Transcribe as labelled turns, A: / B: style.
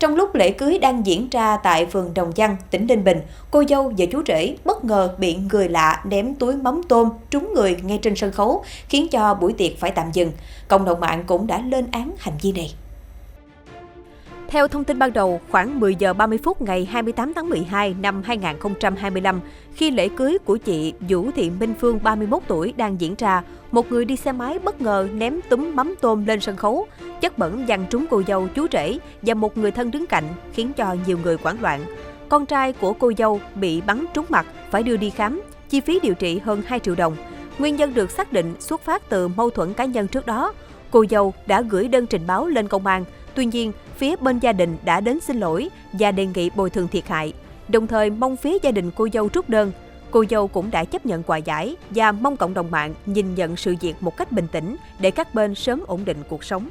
A: Trong lúc lễ cưới đang diễn ra tại phường Đồng Văn, tỉnh Ninh Bình, cô dâu và chú rể bất ngờ bị người lạ ném túi mắm tôm trúng người ngay trên sân khấu, khiến cho buổi tiệc phải tạm dừng. Cộng đồng mạng cũng đã lên án hành vi này. Theo thông tin ban đầu, khoảng 10 giờ 30 phút ngày 28 tháng 12 năm 2025, khi lễ cưới của chị Vũ Thị Minh Phương 31 tuổi đang diễn ra, một người đi xe máy bất ngờ ném túm mắm tôm lên sân khấu. Chất bẩn văng trúng cô dâu, chú rể và một người thân đứng cạnh, khiến cho nhiều người hoảng loạn. Con trai của cô dâu bị bắn trúng mặt, phải đưa đi khám, chi phí điều trị hơn 2 triệu đồng. Nguyên nhân được xác định xuất phát từ mâu thuẫn cá nhân trước đó. Cô dâu đã gửi đơn trình báo lên công an. Tuy nhiên, phía bên gia đình đã đến xin lỗi và đề nghị bồi thường thiệt hại, đồng thời mong phía gia đình cô dâu rút đơn. Cô dâu cũng đã chấp nhận hòa giải và mong cộng đồng mạng nhìn nhận sự việc một cách bình tĩnh để các bên sớm ổn định cuộc sống.